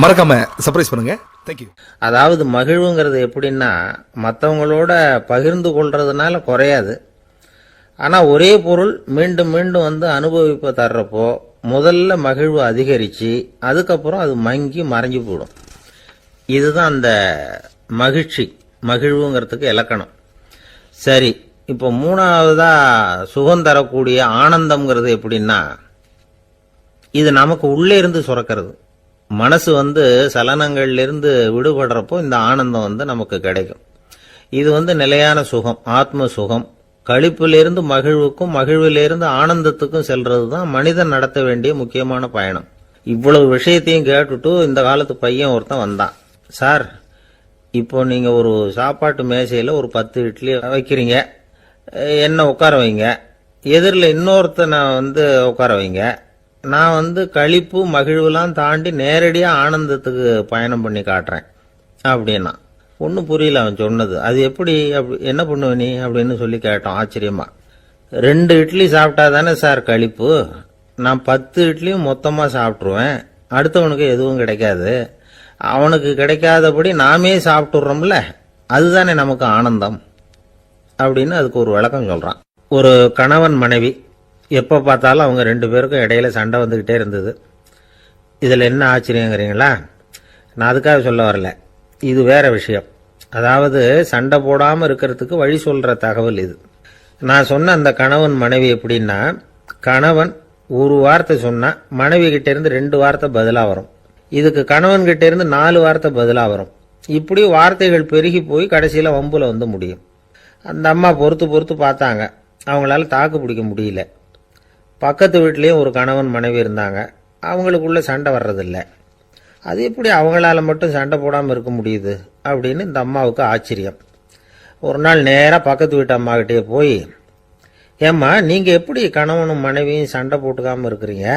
மறக்காம சர்ப்ரைஸ் பண்ணுங்க. தேங்க்யூ. அதாவது மகிழ்வுங்கிறது எப்படின்னா மற்றவங்களோட பகிர்ந்து கொள்றதுனால குறையாது. ஆனால் ஒரே பொருள் மீண்டும் மீண்டும் வந்து அனுபவிப்ப தர்றப்போ முதல்ல மகிழ்வு அதிகரித்து அதுக்கப்புறம் அது மங்கி மறைஞ்சு போயிடும். இதுதான் அந்த மகிழ்வுங்கிறதுக்கு இலக்கணம். சரி, இப்போ மூணாவதா சுகம் தரக்கூடிய ஆனந்தம்ங்கிறது எப்படின்னா இது நமக்கு உள்ளே இருந்து சுரக்கிறது. மனசு வந்து சலனங்கள்லேருந்து விடுபடுறப்போ இந்த ஆனந்தம் வந்து நமக்கு கிடைக்கும். இது வந்து நிலையான சுகம், ஆத்ம சுகம். களிப்பிலிருந்து மகிழ்வுக்கும் மகிழ்விலிருந்து ஆனந்தத்துக்கும் செல்றது தான் மனிதன் நடத்த வேண்டிய முக்கியமான பயணம். இவ்வளவு விஷயத்தையும் கேட்டுட்டு இந்த காலத்து பையன் ஒருத்தன் வந்தான். சார், இப்போ நீங்கள் ஒரு சாப்பாட்டு மேசையில் ஒரு 10 இட்லி வைக்கிறீங்க, என்ன உட்கார வைங்க, எதிரில் இன்னொருத்தனை வந்து உட்கார வைங்க, நான் வந்து களிப்பு மகிழ்வுலாம் தாண்டி நேரடியாக ஆனந்தத்துக்கு பயணம் பண்ணி காட்டுறேன் அப்படின்னா. ஒன்றும் புரியல அவன் சொன்னது. அது எப்படி, என்ன பண்ணுவ நீ அப்படின்னு சொல்லி கேட்டோம் ஆச்சரியமா. 2 இட்லி சாப்பிட்டா தானே சார் களிப்பு, நான் 10 இட்லியும் மொத்தமாக சாப்பிட்ருவேன், அடுத்தவனுக்கு எதுவும் கிடைக்காது, அவனுக்கு கிடைக்காதபடி நாமே சாப்பிட்டுடுறோம்ல, அதுதானே நமக்கு ஆனந்தம் அப்படின்னு அதுக்கு ஒரு விளக்கம் சொல்கிறான். ஒரு கணவன் மனைவி எப்போ பார்த்தாலும் அவங்க 2 பேருக்கும் இடையில சண்டை வந்துக்கிட்டே இருந்தது. இதில் என்ன ஆச்சரியங்கிறீங்களா? நான் அதுக்காக சொல்ல வரல, இது வேற விஷயம். அதாவது சண்டை போடாமல் இருக்கிறதுக்கு வழி சொல்கிற தகவல் இது. நான் சொன்ன அந்த கணவன் மனைவி எப்படின்னா, கணவன் ஒரு வார்த்தை சொன்னால் மனைவி கிட்டே இருந்து 2 வார்த்தை பதிலாக வரும், இதுக்கு கணவன் கிட்டே இருந்து 4 வார்த்தை பதிலாக வரும். இப்படி வார்த்தைகள் பெருகி போய் கடைசியில் வம்புல வந்து முடியும். அந்த அம்மா பொறுத்து பார்த்தாங்க, அவங்களால தாக்கு பிடிக்க முடியல. பக்கத்து வீட்லேயும் ஒரு கணவன் மனைவி இருந்தாங்க, அவங்களுக்குள்ள சண்டை வர்றதில்லை. அது எப்படி அவங்களால மட்டும் சண்டை போடாமல் இருக்க முடியுது அப்படின்னு இந்த அம்மாவுக்கு ஆச்சரியம். ஒரு நாள் நேராக பக்கத்து வீட்டு அம்மாக்கிட்டே போய், ஏம்மா, நீங்கள் எப்படி கணவனும் மனைவியும் சண்டை போட்டுக்காமல் இருக்கிறீங்க,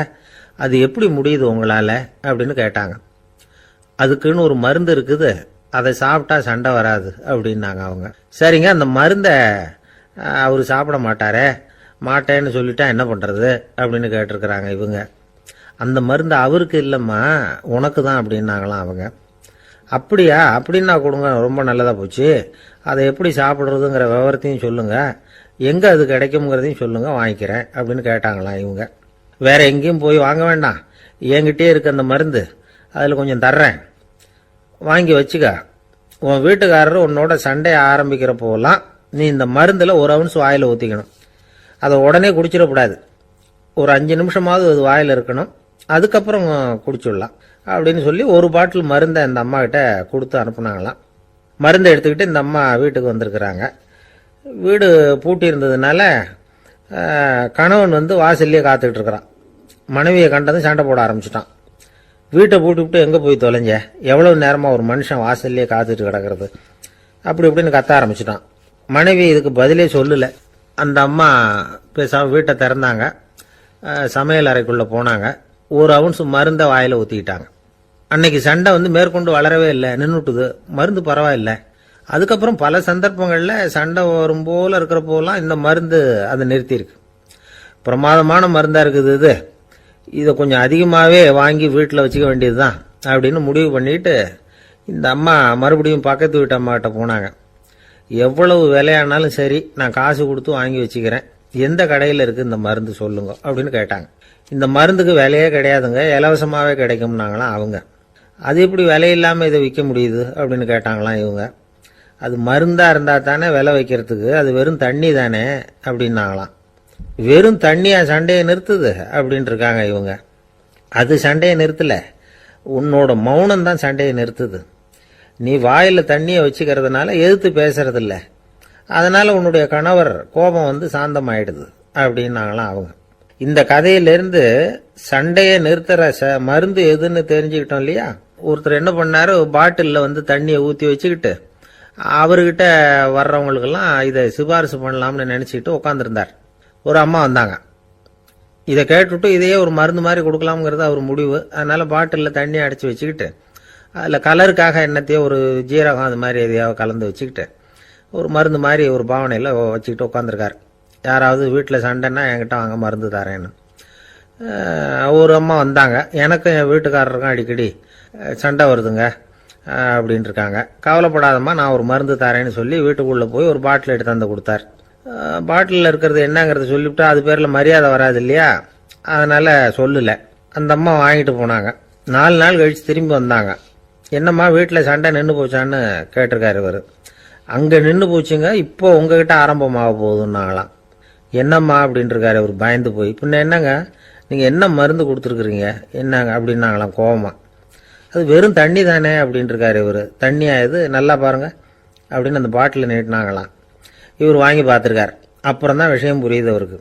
அது எப்படி முடியுது உங்களால் அப்படின்னு கேட்டாங்க. அதுக்குன்னு ஒரு மருந்து இருக்குது, அதை சாப்பிட்டா சண்டை வராது அப்படின்னாங்க அவங்க. சரிங்க, அந்த மருந்தை அவர் சாப்பிட மாட்டேன்னு சொல்லிட்டா என்ன பண்ணுறது அப்படின்னு கேட்டிருக்கிறாங்க இவங்க. அந்த மருந்து அவருக்கு இல்லைம்மா, உனக்கு தான் அப்படின்னாங்களாம் அவங்க. அப்படியா, அப்படின்னா கொடுங்க, ரொம்ப நல்லதாக போச்சு, அதை எப்படி சாப்பிட்றதுங்கிற விவரத்தையும் சொல்லுங்கள், எங்கே அது கிடைக்குங்கிறதையும் சொல்லுங்கள், வாங்கிக்கிறேன் அப்படின்னு கேட்டாங்களாம் இவங்க. வேற எங்கேயும் போய் வாங்க வேண்டாம், என்கிட்டே இருக்க அந்த மருந்து, அதில் கொஞ்சம் தர்றேன், வாங்கி வச்சுக்க. உன் வீட்டுக்காரர் உன்னோட சண்டையை ஆரம்பிக்கிறப்போலாம் நீ இந்த மருந்தில் 1 ounce வாயில் ஊற்றிக்கணும். அதை உடனே குடிச்சிடக்கூடாது, ஒரு 5 நிமிஷமாவது அது வாயில் இருக்கணும், அதுக்கப்புறம் குடிச்சிடலாம் அப்படின்னு சொல்லி ஒரு பாட்டில் மருந்தை இந்த அம்மா கிட்ட கொடுத்து அனுப்புனாங்களாம். மருந்தை எடுத்துக்கிட்டு இந்த அம்மா வீட்டுக்கு வந்திருக்கிறாங்க. வீடு பூட்டி இருந்ததுனால கணவன் வந்து வாசல்லையே காத்துக்கிட்டு இருக்கிறான். மனைவியை கண்டதும் சண்டை போட ஆரம்பிச்சிட்டான். வீட்டை பூட்டிவிட்டு எங்கே போய் தொலைஞ்ச, எவ்வளவு நேரமாக ஒரு மனுஷன் வாசல்லையே காத்துட்டு கிடக்கிறது, அப்படி இப்படின்னு கத்த ஆரம்பிச்சிட்டான். மனைவி இதுக்கு பதிலே சொல்லலை. அந்த அம்மா பேசாமல் வீட்டை திறந்தாங்க, சமையல் அறைக்குள்ளே போனாங்க, 1 ounce மருந்தை வாயில் ஊற்றிக்கிட்டாங்க. அன்னைக்கு சண்டை வந்து மேற்கொண்டு வளரவே இல்லை, நின்றுட்டுது. மருந்து பரவாயில்லை. அதுக்கப்புறம் பல சந்தர்ப்பங்களில் சண்டை வரும் போல் இருக்கிறப்போலாம் இந்த மருந்து அதை நிறுத்தியிருக்கு. பிரமாதமான மருந்தாக இருக்குது இதை கொஞ்சம் அதிகமாகவே வாங்கி வீட்டில் வச்சுக்க வேண்டியது தான் அப்படின்னு முடிவு பண்ணிட்டு இந்த அம்மா மறுபடியும் பக்கத்து வீட்டு அம்மாக்கிட்ட போனாங்க. எவ்வளவு விலையானாலும் சரி, நான் காசு கொடுத்து வாங்கி வச்சுக்கிறேன், எந்த கடையில் இருக்குது இந்த மருந்து சொல்லுங்க அப்படின்னு கேட்டாங்க. இந்த மருந்துக்கு விலையே கிடையாதுங்க, இலவசமாகவே கிடைக்கும்னாங்களாம் அவங்க. அது எப்படி விலை இல்லாமல் இதை விற்க முடியுது அப்படின்னு கேட்டாங்களாம் இவங்க. அது மருந்தாக இருந்தால் தானே விலை வைக்கிறதுக்கு, அது வெறும் தண்ணி தானே அப்படின்னாங்களாம். வெறும் தண்ணியாக சண்டையை நிறுத்துது அப்படின்ட்டு இருக்காங்க இவங்க. அது சண்டையை நிறுத்தலை, உன்னோட மௌனம் தான் சண்டையை நிறுத்துது. நீ வாயில் தண்ணியை வச்சுக்கிறதுனால எதிர்த்து பேசுறதில்ல, அதனால் உன்னுடைய கணவர் கோபம் வந்து சாந்தமாயிடுது அப்படின்னாங்களாம் அவங்க. இந்த கதையிலிருந்து சண்டையை நிறுத்துற மருந்து எதுன்னு தெரிஞ்சுக்கிட்டோம் இல்லையா? ஒருத்தர் என்ன பண்ணாரு, பாட்டிலில் வந்து தண்ணியை ஊற்றி வச்சுக்கிட்டு அவர்கிட்ட வர்றவங்களுக்கெல்லாம் இதை சிபாரிசு பண்ணலாம்னு நினச்சிக்கிட்டு உட்காந்துருந்தார். ஒரு அம்மா வந்தாங்க. இதை கேட்டுவிட்டு இதையே ஒரு மருந்து மாதிரி கொடுக்கலாம்ங்கிறது அவர் முடிவு. அதனால் பாட்டிலில் தண்ணியை அடைச்சி வச்சுக்கிட்டு அதில் கலருக்காக என்னத்தையோ ஒரு ஜீரகம் அது மாதிரி எதையாவது கலந்து வச்சுக்கிட்டு ஒரு மருந்து மாதிரி ஒரு பாவனையில் வச்சுக்கிட்டு உட்காந்துருக்காரு. யாராவது வீட்டில் சண்டைன்னா என்கிட்ட வாங்க மருந்து தரேன்னு. ஒரு அம்மா வந்தாங்க. எனக்கும் என் வீட்டுக்காரருக்கும் அடிக்கடி சண்டை வருதுங்க அப்படின்ட்டு இருக்காங்க. கவலைப்படாதம்மா, நான் ஒரு மருந்து தரேன்னு சொல்லி வீட்டுக்குள்ளே போய் ஒரு பாட்டில் எடுத்து வந்து கொடுத்தார். பாட்டிலில் இருக்கிறது என்னங்கிறத சொல்லிவிட்டா அது பேரில் மரியாதை வராது இல்லையா, அதனால் சொல்லலை. அந்த அம்மா வாங்கிட்டு போனாங்க. 4 நாள் கழித்து திரும்பி வந்தாங்க. என்னம்மா வீட்டில் சண்டை நின்று போச்சான்னு கேட்டிருக்காரு இவர். அங்கே நின்று போச்சுங்க, இப்போ உங்ககிட்ட ஆரம்பமாக போகுதுன்னாங்களாம். என்னம்மா அப்படின்ட்டு இருக்காரு இவர் பயந்து போய். பின்ன என்னங்க, நீங்கள் என்ன மருந்து கொடுத்துருக்குறீங்க என்னங்க அப்படின்னாங்களாம் கோவமாக. அது வெறும் தண்ணி தானே அப்படின்ட்டு இருக்காரு இவர். தண்ணியா இது, நல்லா பாருங்க அப்படின்னு அந்த பாட்டில் நீட்டினாங்களாம். இவர் வாங்கி பார்த்துருக்கார். அப்புறம் தான் விஷயம் புரியுது அவருக்கு.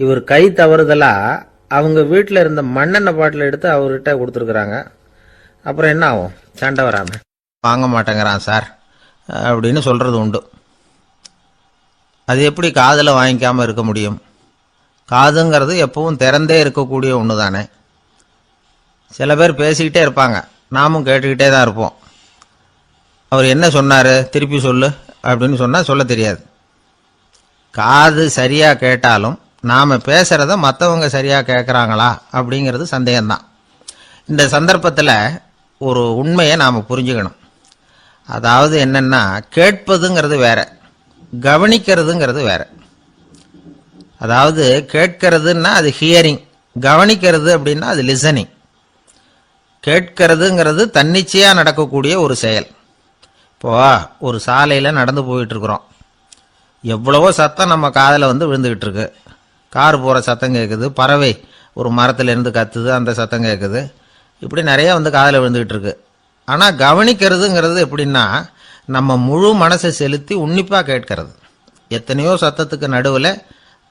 இவர் கை தவறுதலாக அவங்க வீட்டில் இருந்த மண்ணெண்ணெய் பாட்டில் எடுத்து அவர்கிட்ட கொடுத்துருக்குறாங்க. அப்புறம் என்ன ஆகும், சண்டை வராமல் வாங்க மாட்டேங்கிறான் சார் அப்படின்னு சொல்கிறது உண்டு. அது எப்படி காதில் வாங்கிக்காமல் இருக்க முடியும்? காதுங்கிறது எப்பவும் திறந்தே இருக்கக்கூடிய ஒன்று தானே. சில பேர் பேசிக்கிட்டே இருப்பாங்க, நாமும் கேட்டுக்கிட்டே தான் இருப்போம். அவர் என்ன சொன்னார் திருப்பி சொல்லு அப்படின்னு சொன்னால் சொல்ல தெரியாது. காது சரியாக கேட்டாலும் நாம் பேசுகிறத மற்றவங்க சரியாக கேட்குறாங்களா அப்படிங்கிறது சந்தேகம்தான். இந்த சந்தர்ப்பத்தில் ஒரு உண்மையை நாம் புரிஞ்சுக்கணும். அதாவது என்னென்னா, கேட்பதுங்கிறது வேற, கவனிக்கிறதுங்கிறது வேற. அதாவது கேட்கறதுன்னா அது ஹியரிங், கவனிக்கிறது அப்படின்னா அது லிசனிங். கேட்கறதுங்கிறது தன்னிச்சையாக நடக்கக்கூடிய ஒரு செயல். இப்போ ஒரு சாலையில் நடந்து போயிட்டு இருக்கிறோம், எவ்வளவோ சத்தம் நம்ம காதில் வந்து விழுந்துக்கிட்டு இருக்கு. கார் போகிற சத்தம் கேட்குது, பறவை ஒரு மரத்துலேருந்து கத்துது, அந்த சத்தம் கேட்குது. இப்படி நிறைய வந்து காதில் விழுந்துக்கிட்டு இருக்கு. ஆனால் கவனிக்கிறதுங்கிறது எப்படின்னா, நம்ம முழு மனசை செலுத்தி உன்னிப்பாக கேட்கறது. எத்தனையோ சத்தத்துக்கு நடுவில்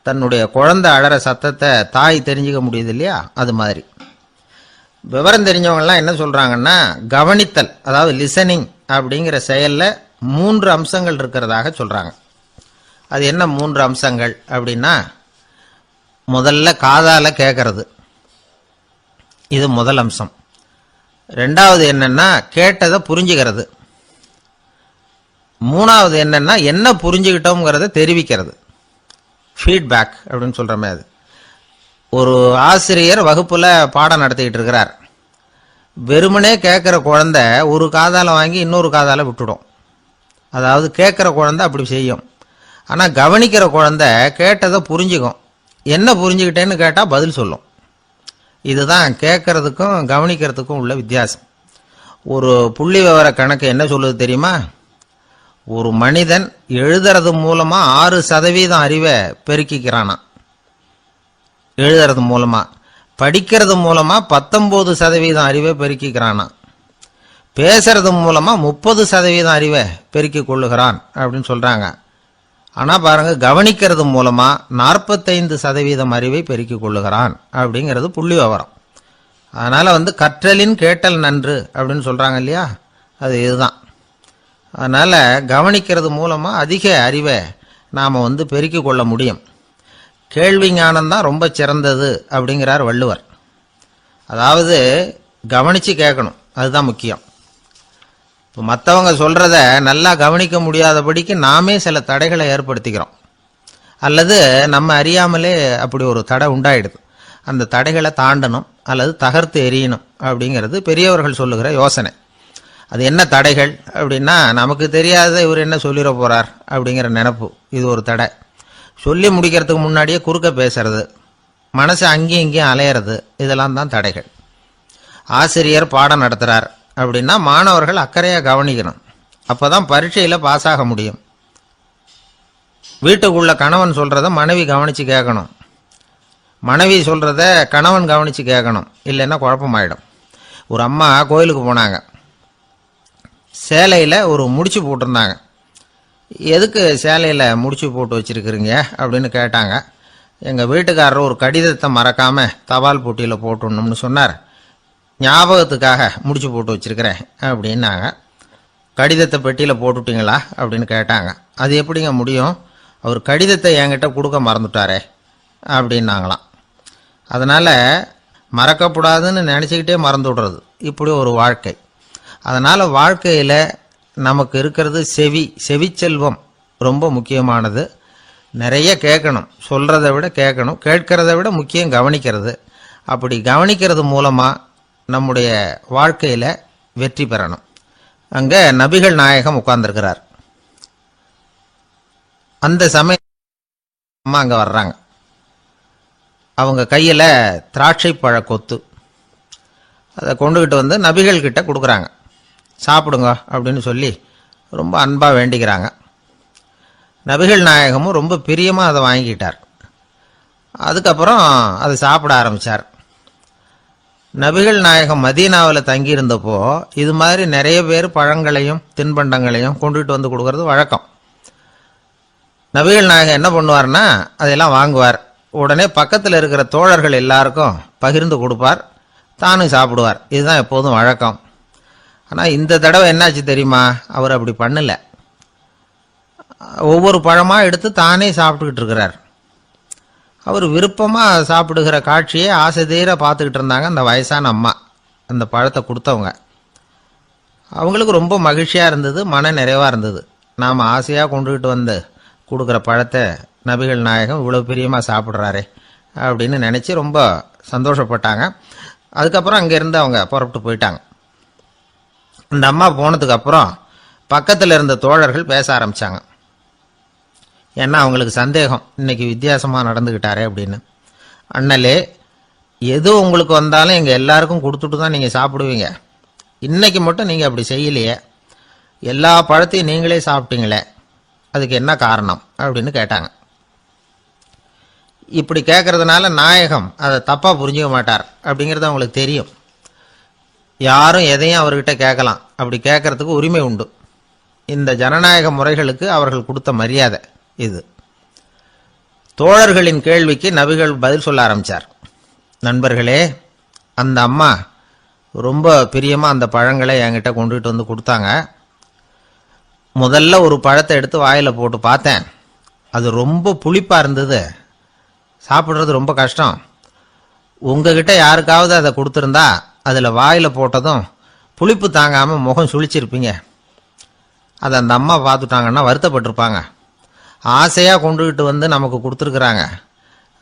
தன்னுடைய குழந்தை அழற சத்தத்தை தாய் தெரிஞ்சுக்க முடியுது இல்லையா, அது மாதிரி. விவரம் தெரிஞ்சவங்கலாம் என்ன சொல்கிறாங்கன்னா, கவனித்தல் அதாவது லிசனிங் அப்படிங்கிற செயலில் 3 அம்சங்கள் இருக்கிறதாக சொல்கிறாங்க. அது என்ன 3 அம்சங்கள் அப்படின்னா, முதல்ல காதால் கேட்கறது, இது முதல் அம்சம். ரெண்டாவது என்னன்னா கேட்டதை புரிஞ்சுக்கிறது. மூணாவது என்னன்னா என்ன புரிஞ்சுக்கிட்டோங்கிறத தெரிவிக்கிறது, ஃபீட்பேக் அப்படின்னு சொல்கிறோமே அது. ஒரு ஆசிரியர் வகுப்பில் பாடம் நடத்திக்கிட்டு இருக்கிறார். வெறுமனே கேட்குற குழந்தை ஒரு காதால் வாங்கி இன்னொரு காதால் விட்டுடும். அதாவது கேட்குற குழந்தை அப்படி செய்யும். ஆனால் கவனிக்கிற குழந்தை கேட்டதை புரிஞ்சுக்கும். என்ன புரிஞ்சுக்கிட்டேன்னு கேட்டால் பதில் சொல்லும். இதுதான் கேட்கறதுக்கும் கவனிக்கிறதுக்கும் உள்ள வித்தியாசம். ஒரு புள்ளி விவர கணக்கு என்ன சொல்லுது தெரியுமா? ஒரு மனிதன் எழுதுறது மூலமா 6% அறிவை பெருக்கிக்கிறானா, எழுதுறது மூலமா. படிக்கிறது மூலமா 19% அறிவை பெருக்கிக்கிறானா. பேசுறது மூலமா 30% அறிவை பெருக்கிக் கொள்ளுகிறான் அப்படின்னு சொல்றாங்க. ஆனா பாருங்க, கவனிக்கிறது மூலமா 45% அறிவை பெருக்கிக் கொள்ளுகிறான் அப்படிங்கிறது புள்ளி விவரம். அதனால வந்து கற்றலின் கேட்டல் நன்று அப்படின்னு சொல்றாங்க இல்லையா, அது இதுதான். அதனால கவனிக்கிறது மூலமா அதிக அறிவை நாம வந்து பெருக்கிக் கொள்ள முடியும். கேள்வி ஞானம் தான் ரொம்ப சிறந்தது அப்படிங்கிறார் வள்ளுவர். அதாவது கவனிச்சு கேட்கணும், அதுதான் முக்கியம். இப்போ மற்றவங்க சொல்கிறத நல்லா கவனிக்க முடியாதபடிக்கு நாமே சில தடைகளை ஏற்படுத்திக்கிறோம், அல்லது நம்ம அறியாமலே அப்படி ஒரு தடை உண்டாயிடுது. அந்த தடைகளை தாண்டணும் அல்லது தகர்த்து எறியணும் அப்படிங்கிறது பெரியவர்கள் சொல்லுகிற யோசனை. அது என்ன தடைகள் அப்படின்னா, நமக்கு தெரியாத இவர் என்ன சொல்லிட போகிறார் அப்படிங்கிற நினப்பு, இது ஒரு தடை. சொல்லி முடிக்கிறதுக்கு முன்னாடியே குறுக்க பேசுறது, மனசை அங்கேயும் இங்கேயும் அலையிறது, இதெல்லாம் தான் தடைகள். ஆசிரியர் பாடம் நடத்துகிறார் அப்படின்னா மாணவர்கள் அக்கறையாக கவனிக்கணும், அப்போ தான் பரீட்சையில் பாஸ் ஆக முடியும். வீட்டுக்குள்ள கணவன் சொல்கிறத மனைவி கவனித்து கேட்கணும், மனைவி சொல்கிறத கணவன் கவனித்து கேட்கணும், இல்லைன்னா குழப்பமாயிடும். ஒரு அம்மா கோயிலுக்கு போனாங்க, சேலையில் ஒரு முடிச்சு போட்டிருந்தாங்க. எதுக்கு சேலையில் முடிச்சு போட்டு வச்சுருக்குறீங்க அப்படின்னு கேட்டாங்க. எங்கள் வீட்டுக்காரர் ஒரு கடிதத்தை மறக்காமல் தபால் போட்டியில் போட்டுடணும்னு சொன்னார், ஞாபகத்துக்காக முடிச்சு போட்டு வச்சுருக்கிறேன் அப்படின்னாங்க. கடிதத்தை பெட்டியில் போட்டுட்டீங்களா அப்படின்னு கேட்டாங்க. அது எப்படிங்க முடியும், அவர் கடிதத்தை என்கிட்ட கொடுக்க மறந்துட்டாரே அப்படின்னாங்களாம். அதனால் மறக்கப்படாதுன்னு நினச்சிக்கிட்டே மறந்து விடுறது, இப்படி ஒரு வாழ்க்கை. அதனால் வாழ்க்கையில் நமக்கு இருக்கிறது செவிச்செல்வம் ரொம்ப முக்கியமானது. நிறைய கேட்கணும், சொல்கிறத விட கேட்கணும், கேட்கறத விட முக்கியம் கவனிக்கிறது. அப்படி கவனிக்கிறது மூலமாக நம்முடைய வாழ்க்கையில் வெற்றி பெறணும். அங்கே நபிகள் நாயகம் உட்கார்ந்துருக்கிறார். அந்த சமயம் அம்மா அங்கே வர்றாங்க. அவங்க கையில் திராட்சை பழ கொத்து, அதை கொண்டுகிட்டு வந்து நபிகள் கிட்ட கொடுக்குறாங்க. சாப்பிடுங்க அப்படின்னு சொல்லி ரொம்ப அன்பாக வேண்டிக்கிறாங்க. நபிகள் நாயகமும் ரொம்ப பிரியமாக அதை வாங்கிக்கிட்டார். அதுக்கப்புறம் அதை சாப்பிட ஆரம்பித்தார். நபிகள் நாயகம் மதீனாவில் தங்கியிருந்தப்போ இது மாதிரி நிறைய பேர் பழங்களையும் தின்பண்டங்களையும் கொண்டுகிட்டு வந்து கொடுக்கறது வழக்கம். நபிகள் நாயகம் என்ன பண்ணுவார்னா அதையெல்லாம் வாங்குவார். உடனே பக்கத்தில் இருக்கிற தோழர்கள் எல்லாருக்கும் பகிர்ந்து கொடுப்பார், தானும் சாப்பிடுவார். இதுதான் எப்போதும் வழக்கம். ஆனால் இந்த தடவை என்னாச்சு தெரியுமா? அவர் அப்படி பண்ணலை. ஒவ்வொரு பழமாக எடுத்து தானே சாப்பிட்டுக்கிட்டு இருக்கிறார். அவர் விருப்பமாக சாப்பிடுகிற காட்சியை ஆசை தீர பார்த்துக்கிட்டு இருந்தாங்க அந்த வயசான அம்மா, அந்த பழத்தை கொடுத்தவங்க. அவங்களுக்கு ரொம்ப மகிழ்ச்சியாக இருந்தது, மன நிறைவாக இருந்தது. நாம் ஆசையாக கொண்டுகிட்டு வந்து கொடுக்குற பழத்தை நபிகள் நாயகம் இவ்வளோ பிரியமாக சாப்பிட்றாரே அப்படின்னு நினச்சி ரொம்ப சந்தோஷப்பட்டாங்க. அதுக்கப்புறம் அங்கேருந்து அவங்க புறப்பட்டு போயிட்டாங்க. அந்த அம்மா போனதுக்கப்புறம் பக்கத்தில் இருந்த தோழர்கள் பேச ஆரம்பித்தாங்க. ஏன்னா அவங்களுக்கு சந்தேகம், இன்னைக்கு வித்தியாசமாக நடந்துக்கிட்டாரே அப்படின்னு. அண்ணலே, எது உங்களுக்கு வந்தாலும் எங்கள் எல்லாருக்கும் கொடுத்துட்டு தான் நீங்கள் சாப்பிடுவீங்க. இன்னைக்கு மட்டும் நீங்கள் அப்படி செய்யலையே, எல்லா பழத்தையும் நீங்களே சாப்பிட்டீங்களே, அதுக்கு என்ன காரணம் அப்படின்னு கேட்டாங்க. இப்படி கேட்கறதுனால நாயகம் அதை தப்பாக புரிஞ்சுக்க மாட்டார் அப்படிங்கிறது அவங்களுக்கு தெரியும். யாரும் எதையும் அவர்கிட்ட கேட்கலாம், அப்படி கேட்கறதுக்கு உரிமை உண்டு. இந்த ஜனநாயக முறைகளுக்கு அவர்கள் கொடுத்த மரியாதை இது. தோழர்களின் கேள்விக்கு நபிகள் பதில் சொல்ல ஆரம்பித்தார். நண்பர்களே, அந்த அம்மா ரொம்ப பிரியமாக அந்த பழங்களை என்கிட்ட கொண்டுகிட்டு வந்து கொடுத்தாங்க. முதல்ல ஒரு பழத்தை எடுத்து வாயில் போட்டு பார்த்தேன். அது ரொம்ப புளிப்பாக இருந்தது, சாப்பிட்றது ரொம்ப கஷ்டம். உங்ககிட்ட யாருக்காவது அதை கொடுத்துருந்தா அதில் வாயில் போட்டதும் புளிப்பு தாங்காமல் முகம் சுழிச்சிருப்பீங்க. அதை அந்த அம்மா பார்த்துட்டாங்கன்னா வருத்தப்பட்டிருப்பாங்க. ஆசையாக கொண்டுகிட்டு வந்து நமக்கு கொடுத்துருக்குறாங்க.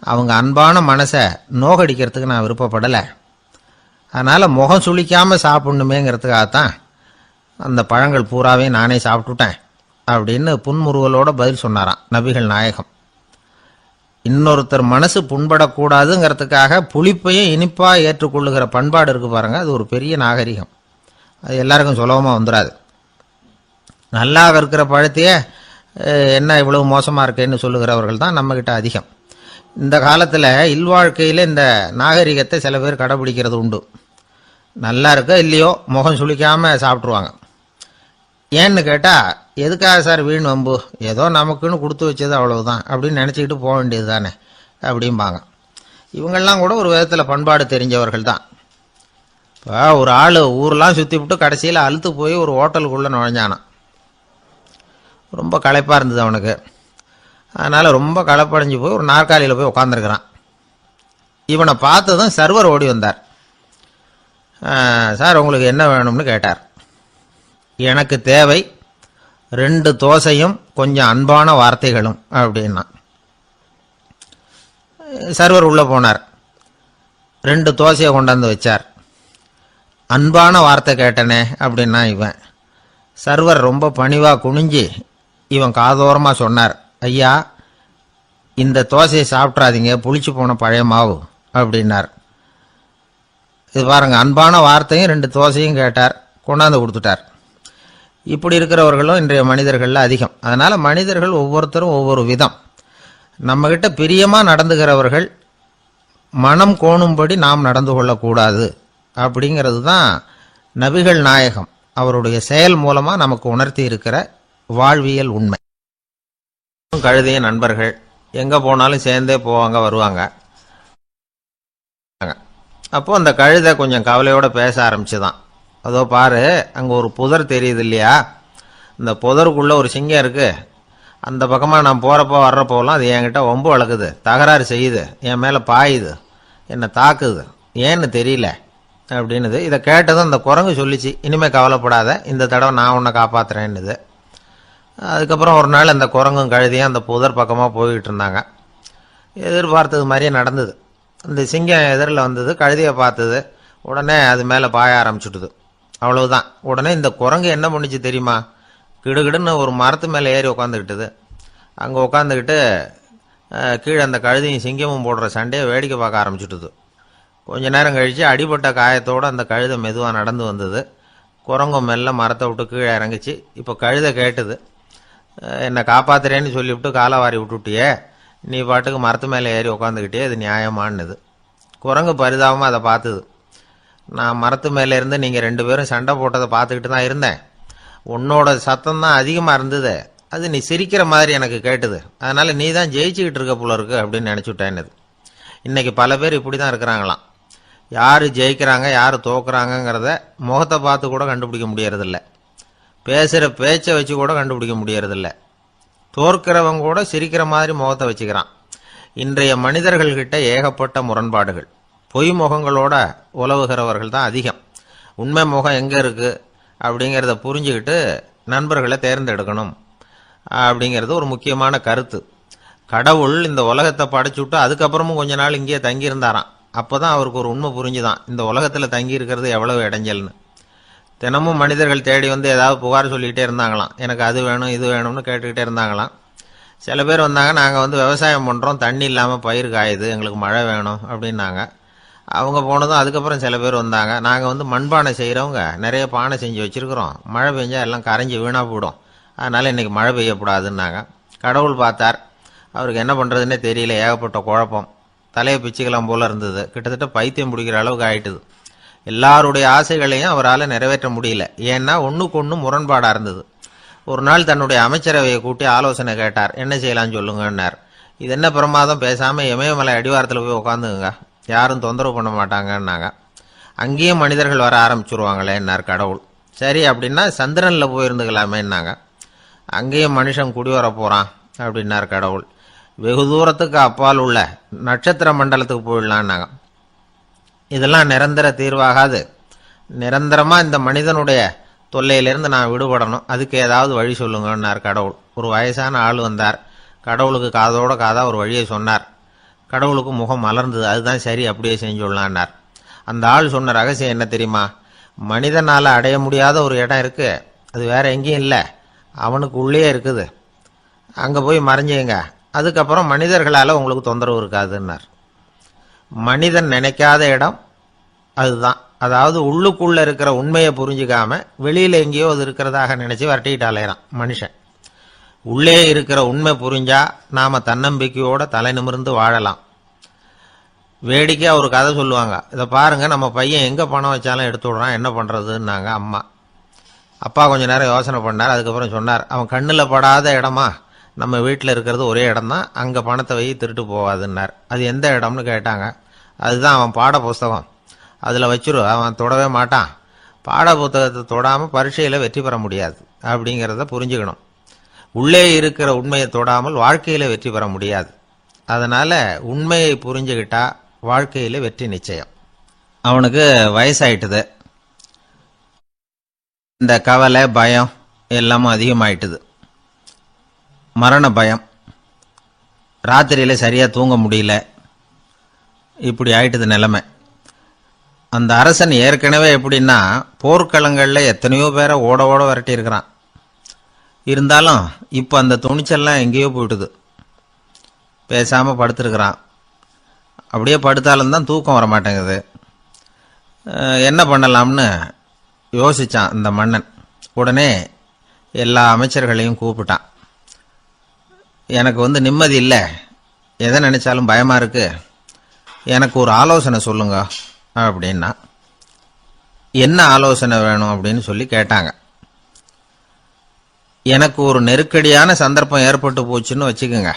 அவங்க அன்பான மனசை நோகடிக்கிறதுக்கு நான் விருப்பப்படலை. அதனால் முகம் சுளிக்காமல் சாப்பிட்ணுமேங்கிறதுக்காகத்தான் அந்த பழங்கள் பூராவே நானே சாப்பிட்டுட்டேன் அப்படின்னு புன்முறுவலோடு பதில் சொன்னாராம் நபிகள் நாயகம். இன்னொருத்தர் மனசு புண்படக்கூடாதுங்கிறதுக்காக புளிப்பையும் இனிப்பாக ஏற்றுக்கொள்ளுகிற பண்பாடு இருக்குது பாருங்கள், அது ஒரு பெரிய நாகரிகம். அது எல்லாருக்கும் சுலபமாக வந்துடாது. நல்லா இருக்கிற பழத்தையே என்ன இவ்வளவு மோசமாக இருக்கேன்னு சொல்லுகிறவர்கள் தான் நம்மக்கிட்ட அதிகம். இந்த காலத்தில் இல்வாழ்க்கையில் இந்த நாகரிகத்தை சில பேர் கடைபிடிக்கிறது உண்டு. நல்லா இருக்கோ இல்லையோ முகம் சுளிக்காமல் சாப்பிட்ருவாங்க. ஏன்னு கேட்டால், எதுக்காக சார் வீண் வம்பு, ஏதோ நமக்குன்னு கொடுத்து வச்சது அவ்வளவுதான் அப்படின்னு நினச்சிக்கிட்டு போக வேண்டியது தானே அப்படிம்பாங்க. இவங்கெல்லாம் கூட ஒரு விதத்தில் பண்பாடு தெரிஞ்சவர்கள் தான். இப்போ ஒரு ஆள் ஊரெலாம் சுற்றி விட்டு கடைசியில் அழுத்து போய் ஒரு ஹோட்டலுக்குள்ளே நுழைஞ்சானான். ரொம்ப களைப்பாக இருந்தது அவனுக்கு. அதனால் ரொம்ப களைப்படைஞ்சு போய் ஒரு நாற்காலியில் போய் உட்காந்துருக்கிறான். இவனை பார்த்ததும் சர்வர் ஓடி வந்தார். சார் உங்களுக்கு என்ன வேணும்னு கேட்டார். எனக்கு தேவை 2 தோசையும் கொஞ்சம் அன்பான வார்த்தைகளும் அப்படின்னா. சர்வர் உள்ளே போனார். 2 தோசையை கொண்டாந்து வச்சார். அன்பான வார்த்தை கேட்டனே அப்படின்னா இவன். சர்வர் ரொம்ப பணிவாக குனிஞ்சு இவன் காதோரமாக சொன்னார், ஐயா இந்த தோசையை சாப்பிட்றாதீங்க, புளிச்சு போன பழைய மாவு அப்படின்னார். இது பாருங்க, அன்பான வார்த்தையும் 2 தோசையும் கேட்டார், கொண்டாந்து கொடுத்துட்டார். இப்படி இருக்கிறவர்களும் இன்றைய மனிதர்களில் அதிகம். அதனால் மனிதர்கள் ஒவ்வொருத்தரும் ஒவ்வொரு விதம். நம்மகிட்ட பிரியமாக நடந்துகிறவர்கள் மனம் கோணும்படி நாம் நடந்து கொள்ளக்கூடாது அப்படிங்கிறது தான் நபிகள் நாயகம் அவருடைய செயல் மூலமாக நமக்கு உணர்த்தி இருக்கிற வாழ்வியல் உண்மை. கழுதைய நண்பர்கள் எங்கே போனாலும் சேர்ந்தே போவாங்க வருவாங்க. அப்போது அந்த கழுதை கொஞ்சம் கவலையோடு பேச ஆரம்பிச்சுதான். அதோ பாரு, அங்கே ஒரு புதர் தெரியுது இல்லையா, இந்த புதருக்குள்ளே ஒரு சிங்கம் இருக்குது. அந்த பக்கமாக நான் போகிறப்போ வர்றப்போலாம் அது என்கிட்ட வம்பு வளர்க்குது, தகராறு செய்யுது, என் மேலே பாயுது, என்னை தாக்குது, ஏன்னு தெரியல அப்படின்னுது. இதை கேட்டதும் அந்த குரங்கு சொல்லிச்சு, இனிமேல் கவலைப்படாத, இந்த தடவை நான் உன்னை காப்பாற்றுறேன்னுது. அதுக்கப்புறம் ஒரு நாள் அந்த குரங்கும் கழுதியும் அந்த புதர் பக்கமாக போய்கிட்டு இருந்தாங்க. எதிர்பார்த்தது மாதிரியே நடந்தது. அந்த சிங்கம் எதிரில் வந்தது, கழுதியை பார்த்தது, உடனே அது மேலே பாய ஆரம்பிச்சுட்டுது. அவ்வளவுதான். உடனே இந்த குரங்கு என்ன பண்ணுச்சு தெரியுமா? கிடுகிடுன்னு ஒரு மரத்து மேலே ஏறி உட்காந்துக்கிட்டுது. அங்கே உட்காந்துக்கிட்டு கீழே அந்த கழுதையும் சிங்கமும் போடுற சண்டையை வேடிக்கை பார்க்க ஆரம்பிச்சுட்டுது. கொஞ்ச நேரம் கழித்து அடிபட்ட காயத்தோடு அந்த கழுதை மெதுவாக நடந்து வந்தது. குரங்கும் மெல்ல மரத்தை விட்டு கீழே இறங்கிச்சு. இப்போ கழுதை கேட்டுது, என்னை காப்பாத்துறேன்னு சொல்லிவிட்டு காலை வாரி விட்டுட்டியே, நீ பாட்டுக்கு மரத்து மேலே ஏறி உட்காந்துக்கிட்டே, இது நியாயமானது. குரங்கு பரிதாபமாக அதை பார்த்துது. நான் மரத்து மேலே இருந்து நீங்கள் 2 பேரும் சண்டை போட்டதை பார்த்துக்கிட்டு தான் இருந்தேன். உன்னோட சத்தம் தான் அதிகமாக இருந்தது, அது நீ சிரிக்கிற மாதிரி எனக்கு கேட்டுது. அதனால் நீ தான் ஜெயிச்சுக்கிட்டு இருக்க போல இருக்கு அப்படின்னு நினச்சிவிட்டேன்னு. இன்றைக்கி பல பேர் இப்படி தான் இருக்கிறாங்களாம். யார் ஜெயிக்கிறாங்க யார் தோக்குறாங்கங்கிறத முகத்தை பார்த்து கூட கண்டுபிடிக்க முடியறதில்ல. பேசுகிற பேச்சை வச்சு கூட கண்டுபிடிக்க முடியறதில்ல. தோற்கிறவங்க கூட சிரிக்கிற மாதிரி முகத்தை வச்சுக்கிறான். இன்றைய மனிதர்கள்கிட்ட ஏகப்பட்ட முரண்பாடுகள். பொய் முகங்களோட உலவுகிறவர்கள் தான் அதிகம். உண்மை முகம் எங்கே இருக்குது அப்படிங்கிறத புரிஞ்சுக்கிட்டு நண்பர்களை தேர்ந்தெடுக்கணும் அப்படிங்கிறது ஒரு முக்கியமான கருத்து. கடவுள் இந்த உலகத்தை படைச்சுட்டு அதுக்கப்புறமும் கொஞ்ச நாள் இங்கேயே தங்கியிருந்தாராம். அப்போ தான் அவருக்கு ஒரு உண்மை புரிஞ்சுதான், இந்த உலகத்தில் தங்கி இருக்கிறது எவ்வளவு இடைஞ்சல்னு. தினமும் மனிதர்கள் தேடி வந்து ஏதாவது புகார் சொல்லிக்கிட்டே இருந்தாங்களாம். எனக்கு அது வேணும் இது வேணும்னு கேட்டுக்கிட்டே இருந்தாங்களாம். சில பேர் வந்தாங்க, நாங்கள் வந்து விவசாயம் பண்ணுறோம், தண்ணி இல்லாமல் பயிர் காயுது, எங்களுக்கு மழை வேணும் அப்படின்னாங்க. அவங்க போனதும் அதுக்கப்புறம் சில பேர் வந்தாங்க, நாங்கள் வந்து மண்பானை செய்கிறவங்க நிறைய பானை செஞ்சு வச்சுருக்குறோம், மழை பெஞ்சால் எல்லாம் கரைஞ்சி வீணாக போயிடும், அதனால் இன்றைக்கி மழை பெய்யக்கூடாதுன்னாங்க. கடவுள் பார்த்தார், அவருக்கு என்ன பண்ணுறதுன்னே தெரியல, ஏகப்பட்ட குழப்பம், தலையை பிச்சுக்கலாம் போல இருந்தது. கிட்டத்தட்ட பைத்தியம் பிடிக்கிற அளவுக்கு ஆயிட்டுது. எல்லாருடைய ஆசைகளையும் அவரால் நிறைவேற்ற முடியல. ஏன்னா ஒன்றுக்கு ஒன்று முரண்பாடாக இருந்தது. ஒரு நாள் தன்னுடைய அமைச்சரவையை கூட்டி ஆலோசனை கேட்டார். என்ன செய்யலாம்னு சொல்லுங்கன்னார். இது என்ன பிரமாதம், பேசாமல் இமயமலை அடிவாரத்தில் போய் உட்காந்துங்க, யாரும் தொந்தரவு பண்ண மாட்டாங்கன்னாங்க. அங்கேயும் மனிதர்கள் வர ஆரம்பிச்சுருவாங்களேன்னார் கடவுள். சரி அப்படின்னா சந்திரனில் போயிருந்துக்கலாமேன்னாங்க. அங்கேயும் மனுஷன் குடி வர போகிறான் அப்படின்னார் கடவுள். வெகு தூரத்துக்கு அப்பால் உள்ள நட்சத்திர மண்டலத்துக்கு போயிடலான்னாங்க. இதெல்லாம் நிரந்தர தீர்வாகாது, நிரந்தரமாக இந்த மனிதனுடைய தொல்லையிலிருந்து நான் விடுபடணும், அதுக்கு ஏதாவது வழி சொல்லுங்கன்னார் கடவுள். ஒரு வயசான ஆள் வந்தார். கடவுளுக்கு காதோட காதாக ஒரு வழியை சொன்னார். கடவுளுக்கு முகம் மலர்ந்தது. அதுதான் சரி, அப்படியே செஞ்சுடலான்னார். அந்த ஆள் சொன்ன ரகசியம் என்ன தெரியுமா? மனிதனால் அடைய முடியாத ஒரு இடம் இருக்குது, அது வேற எங்கேயும் இல்லை, அவனுக்கு உள்ளே இருக்குது, அங்கே போய் மறைஞ்சுங்க, அதுக்கப்புறம் மனிதர்களால் உங்களுக்கு தொந்தரவு இருக்காதுன்னார். மனிதன் நினைக்காத இடம் அதுதான். அதாவது உள்ளுக்குள்ளே இருக்கிற உண்மையை புரிஞ்சுக்காம வெளியில் எங்கேயோ அது இருக்கிறதாக நினச்சி வரட்டிக்கிட்டு அலையிறான் மனுஷன். உள்ளே இருக்கிற உண்மை புரிஞ்சா நாம் தன்னம்பிக்கையோட தலை நிமிர்ந்து வாழலாம். வேடிக்கையாக ஒரு கதை சொல்லுவாங்க. இதை பாருங்கள், நம்ம பையன் எங்கே பணம் வச்சாலும் எடுத்து விடுறான், என்ன பண்ணுறதுன்னாங்க அம்மா. அப்பா கொஞ்சம் நேரம் யோசனை பண்ணார். அதுக்கப்புறம் சொன்னார், அவன் கண்ணில் படாத இடமா நம்ம வீட்டில் இருக்கிறது ஒரே இடம் தான், அங்கே பணத்தை வை திருட்டு போகாதுன்னார். அது எந்த இடம்னு கேட்டாங்க. அதுதான் அவன் பாட புஸ்தகம், அதில் வச்சிரு, அவன் தொடவே மாட்டான், பாட புத்தகத்தை தொடாமல் பரீட்சையில் வெற்றி பெற முடியாது அப்படிங்கிறத புரிஞ்சுக்கணும். உள்ளே இருக்கிற உண்மையை தொடாமல் வாழ்க்கையில் வெற்றி பெற முடியாது. அதனால் உண்மையை புரிஞ்சுக்கிட்டா வாழ்க்கையில் வெற்றி நிச்சயம். அவனுக்கு வயசாயிட்டுது. இந்த கவலை பயம் எல்லாமும் அதிகமாயிட்டுது. மரண பயம், ராத்திரியில் சரியாக தூங்க முடியல, இப்படி ஆயிட்டுது நிலைமை. அந்த அரசன் ஏற்கனவே எப்படின்னா போர்க்களங்களில் எத்தனையோ பேரை ஓட ஓட விரட்டி இருக்கிறான். இருந்தாலும் இப்போ அந்த துணிச்சல்லாம் எங்கேயோ போயிட்டுது. பேசாமல் படுத்துருக்கிறான். அப்படியே படுத்தாலும் தான் தூக்கம் வர மாட்டேங்குது. என்ன பண்ணலாம்னு யோசித்தான் இந்த மன்னன். உடனே எல்லா அமைச்சர்களையும் கூப்பிட்டான். எனக்கு நிம்மதி இல்லை, எதை நினைச்சாலும் பயமாக இருக்கு, எனக்கு ஒரு ஆலோசனை சொல்லுங்க அப்படின்னா. என்ன ஆலோசனை வேணும் அப்படின்னு சொல்லி கேட்டாங்க. எனக்கு ஒரு நெருக்கடியான சந்தர்ப்பம் ஏற்பட்டு போச்சுன்னு வச்சுக்கோங்க.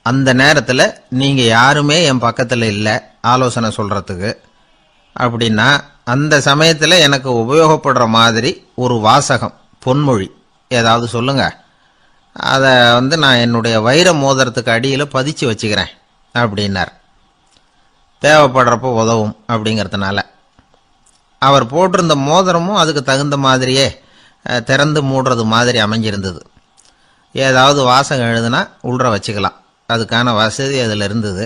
அந்த நேரத்தில் நீங்கள் யாருமே என் பக்கத்தில் இல்லை ஆலோசனை சொல்கிறதுக்கு அப்படின்னா, அந்த சமயத்தில் எனக்கு உபயோகப்படுற மாதிரி ஒரு வாசகம், பொன்மொழி ஏதாவது சொல்லுங்க. அதை நான் என்னுடைய வைர மோதிரத்துக்கு அடியில் பதிச்சு வச்சுக்கிறேன் அப்படின்னார். தேவைப்படுறப்போ உதவும் அப்படிங்கிறதுனால. அவர் போட்டிருந்த மோதிரமும் அதுக்கு தகுந்த மாதிரியே திறந்து மூடுறது மாதிரி அமைஞ்சிருந்தது. ஏதாவது வாசகம் எழுதுனா உள்ற வச்சுக்கலாம், அதுக்கான வசதி அதில் இருந்தது.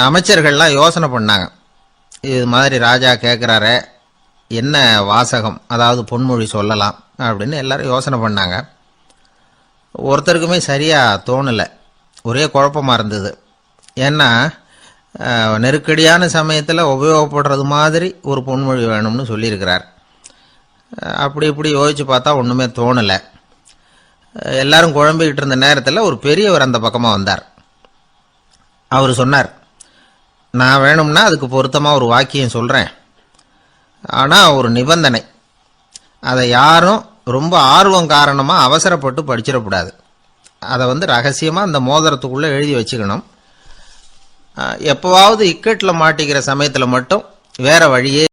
அமைச்சர்கள்லாம் யோசனை பண்ணாங்க, இது மாதிரி ராஜா கேட்குறாரு, என்ன வாசகம், அதாவது பொன்மொழி சொல்லலாம் அப்படின்னு எல்லாரும் யோசனை பண்ணாங்க. ஒருத்தருக்குமே சரியாக தோணலை, ஒரே குழப்பமாக இருந்தது. ஏன்னா நெருக்கடியான சமயத்தில் உபயோகப்படுறது மாதிரி ஒரு பொன்மொழி வேணும்னு சொல்லியிருக்கிறார். அப்படி இப்படி யோசித்து பார்த்தா ஒன்றுமே தோணலை. எல்லாரும் குழம்பிக்கிட்டு இருந்த நேரத்தில் ஒரு பெரியவர் அந்த பக்கமாக வந்தார். அவர் சொன்னார், நான் வேணும்னா அதுக்கு பொருத்தமாக ஒரு வாக்கியம் சொல்கிறேன், ஆனால் ஒரு நிபந்தனை. அதை யாரும் ரொம்ப ஆர்வம் காரணமாக அவசரப்பட்டு படிச்சிடக்கூடாது. அதை ரகசியமாக அந்த மோதிரத்துக்குள்ளே எழுதி வச்சுக்கணும். எப்போவாவது இக்கட்டில் மாட்டிக்கிற சமயத்தில் மட்டும் வேற வழியே